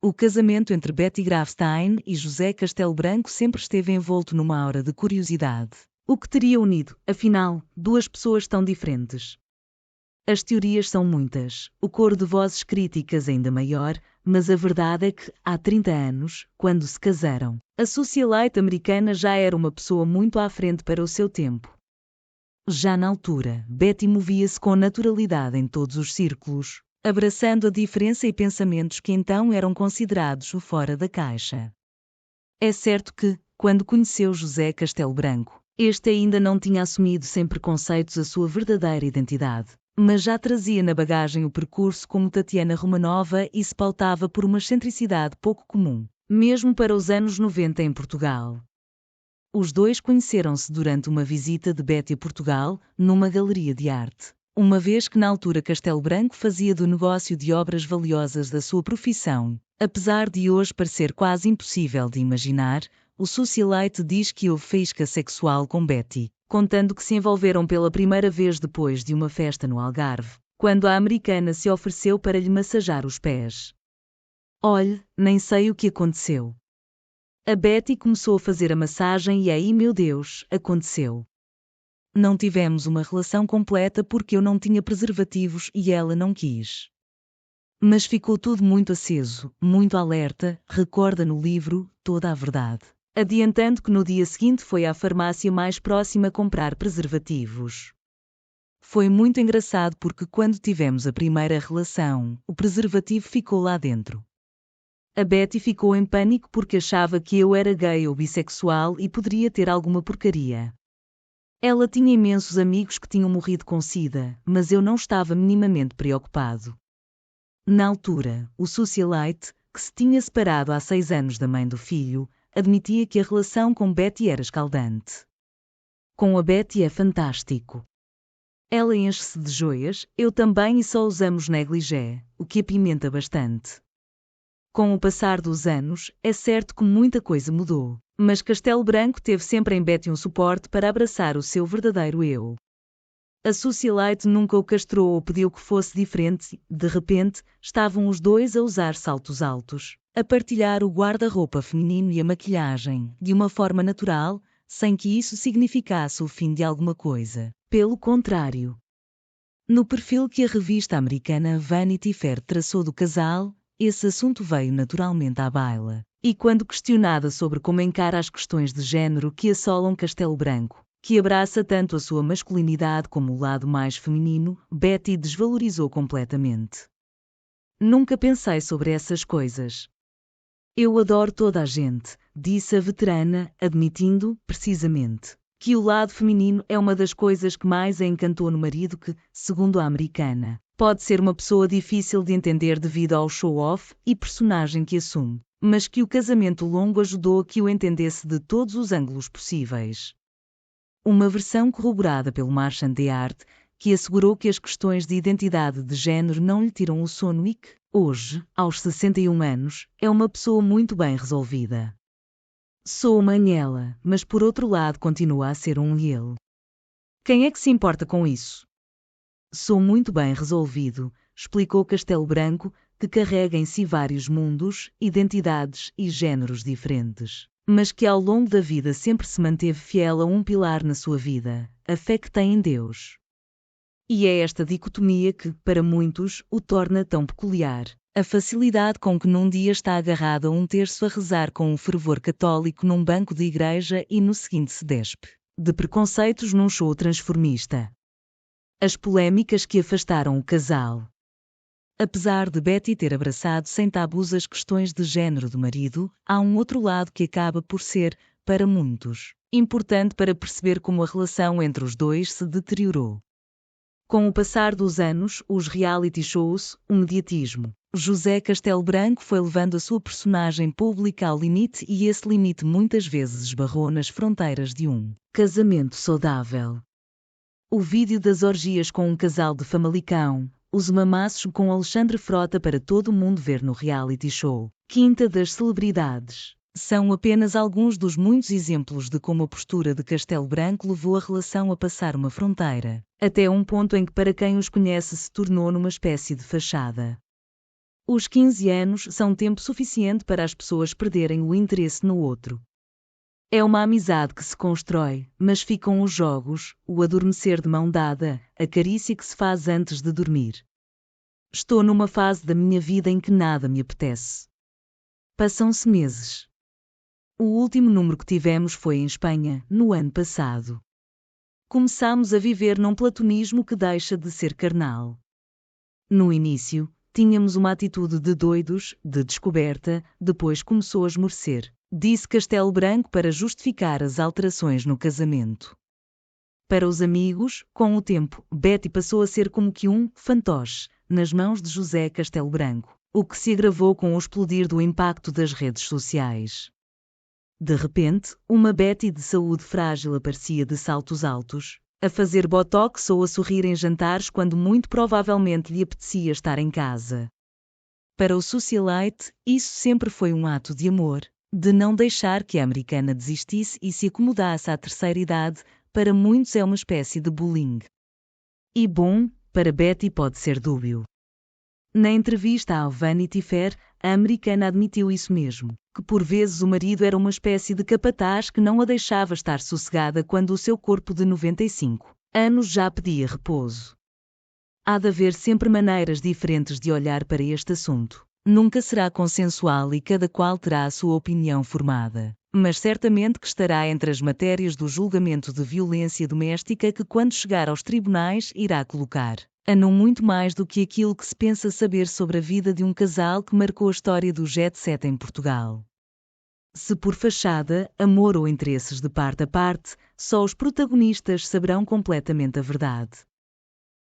O casamento entre Betty Grafstein e José Castelo Branco sempre esteve envolto numa aura de curiosidade. O que teria unido, afinal, duas pessoas tão diferentes? As teorias são muitas, o coro de vozes críticas ainda maior, mas a verdade é que, há 30 anos, quando se casaram, a socialite americana já era uma pessoa muito à frente para o seu tempo. Já na altura, Betty movia-se com naturalidade em todos os círculos, abraçando a diferença e pensamentos que então eram considerados o fora da caixa. É certo que, quando conheceu José Castelo Branco, este ainda não tinha assumido sem preconceitos a sua verdadeira identidade, mas já trazia na bagagem o percurso como Tatiana Romanova e se pautava por uma excentricidade pouco comum, mesmo para os anos 90 em Portugal. Os dois conheceram-se durante uma visita de Betty a Portugal, numa galeria de arte. Uma vez que na altura Castelo Branco fazia do negócio de obras valiosas da sua profissão. Apesar de hoje parecer quase impossível de imaginar, o socialite diz que houve faísca sexual com Betty, contando que se envolveram pela primeira vez depois de uma festa no Algarve, quando a americana se ofereceu para lhe massajar os pés. Olhe, nem sei o que aconteceu. A Betty começou a fazer a massagem e aí, meu Deus, aconteceu. Não tivemos uma relação completa porque eu não tinha preservativos e ela não quis. Mas ficou tudo muito aceso, muito alerta, recorda no livro toda a verdade. Adiantando que no dia seguinte foi à farmácia mais próxima comprar preservativos. Foi muito engraçado porque quando tivemos a primeira relação, o preservativo ficou lá dentro. A Betty ficou em pânico porque achava que eu era gay ou bissexual e poderia ter alguma porcaria. Ela tinha imensos amigos que tinham morrido com sida, mas eu não estava minimamente preocupado. Na altura, o socialite, que se tinha separado há 6 anos da mãe do filho, admitia que a relação com Betty era escaldante. Com a Betty é fantástico. Ela enche-se de joias, eu também e só usamos negligé, o que apimenta bastante. Com o passar dos anos, é certo que muita coisa mudou, mas Castelo Branco teve sempre em Betty um suporte para abraçar o seu verdadeiro eu. A socialite nunca o castrou ou pediu que fosse diferente, de repente, estavam os dois a usar saltos altos, a partilhar o guarda-roupa feminino e a maquilhagem, de uma forma natural, sem que isso significasse o fim de alguma coisa. Pelo contrário. No perfil que a revista americana Vanity Fair traçou do casal, esse assunto veio naturalmente à baila. E quando questionada sobre como encara as questões de género que assolam Castelo Branco, que abraça tanto a sua masculinidade como o lado mais feminino, Betty desvalorizou completamente. Nunca pensei sobre essas coisas. Eu adoro toda a gente, disse a veterana, admitindo, precisamente, que o lado feminino é uma das coisas que mais a encantou no marido que, segundo a americana, pode ser uma pessoa difícil de entender devido ao show-off e personagem que assume, mas que o casamento longo ajudou a que o entendesse de todos os ângulos possíveis. Uma versão corroborada pelo Marchand de Arte, que assegurou que as questões de identidade de género não lhe tiram o sono e que, hoje, aos 61 anos, é uma pessoa muito bem resolvida. Sou uma Anhela, mas por outro lado continua a ser um ele. Quem é que se importa com isso? Sou muito bem resolvido, explicou Castelo Branco, que carrega em si vários mundos, identidades e géneros diferentes, mas que ao longo da vida sempre se manteve fiel a um pilar na sua vida, a fé que tem em Deus. E é esta dicotomia que, para muitos, o torna tão peculiar. A facilidade com que num dia está agarrado a um terço a rezar com um fervor católico num banco de igreja e no seguinte se despe de preconceitos num show transformista. As polêmicas que afastaram o casal. Apesar de Betty ter abraçado sem tabus as questões de género do marido, há um outro lado que acaba por ser, para muitos, importante para perceber como a relação entre os dois se deteriorou. Com o passar dos anos, os reality shows, o mediatismo, José Castelo Branco foi levando a sua personagem pública ao limite e esse limite muitas vezes esbarrou nas fronteiras de um casamento saudável. O vídeo das orgias com um casal de Famalicão, os mamassos com Alexandre Frota para todo o mundo ver no reality show, Quinta das Celebridades, são apenas alguns dos muitos exemplos de como a postura de Castelo Branco levou a relação a passar uma fronteira, até um ponto em que para quem os conhece se tornou numa espécie de fachada. Os 15 anos são tempo suficiente para as pessoas perderem o interesse no outro. É uma amizade que se constrói, mas ficam os jogos, o adormecer de mão dada, a carícia que se faz antes de dormir. Estou numa fase da minha vida em que nada me apetece. Passam-se meses. O último número que tivemos foi em Espanha, no ano passado. Começámos a viver num platonismo que deixa de ser carnal. No início, tínhamos uma atitude de doidos, de descoberta, depois começou a esmorecer, disse Castelo Branco para justificar as alterações no casamento. Para os amigos, com o tempo, Betty passou a ser como que um fantoche nas mãos de José Castelo Branco, o que se agravou com o explodir do impacto das redes sociais. De repente, uma Betty de saúde frágil aparecia de saltos altos, a fazer botox ou a sorrir em jantares quando muito provavelmente lhe apetecia estar em casa. Para o socialite, isso sempre foi um ato de amor, de não deixar que a americana desistisse e se acomodasse à terceira idade. Para muitos é uma espécie de bullying. E bom, para Betty pode ser dúbio. Na entrevista ao Vanity Fair, a americana admitiu isso mesmo, que por vezes o marido era uma espécie de capataz que não a deixava estar sossegada quando o seu corpo de 95 anos já pedia repouso. Há de haver sempre maneiras diferentes de olhar para este assunto. Nunca será consensual e cada qual terá a sua opinião formada. Mas certamente que estará entre as matérias do julgamento de violência doméstica que, quando chegar aos tribunais, irá colocar a não muito mais do que aquilo que se pensa saber sobre a vida de um casal que marcou a história do jet set em Portugal. Se por fachada, amor ou interesses de parte a parte, só os protagonistas saberão completamente a verdade.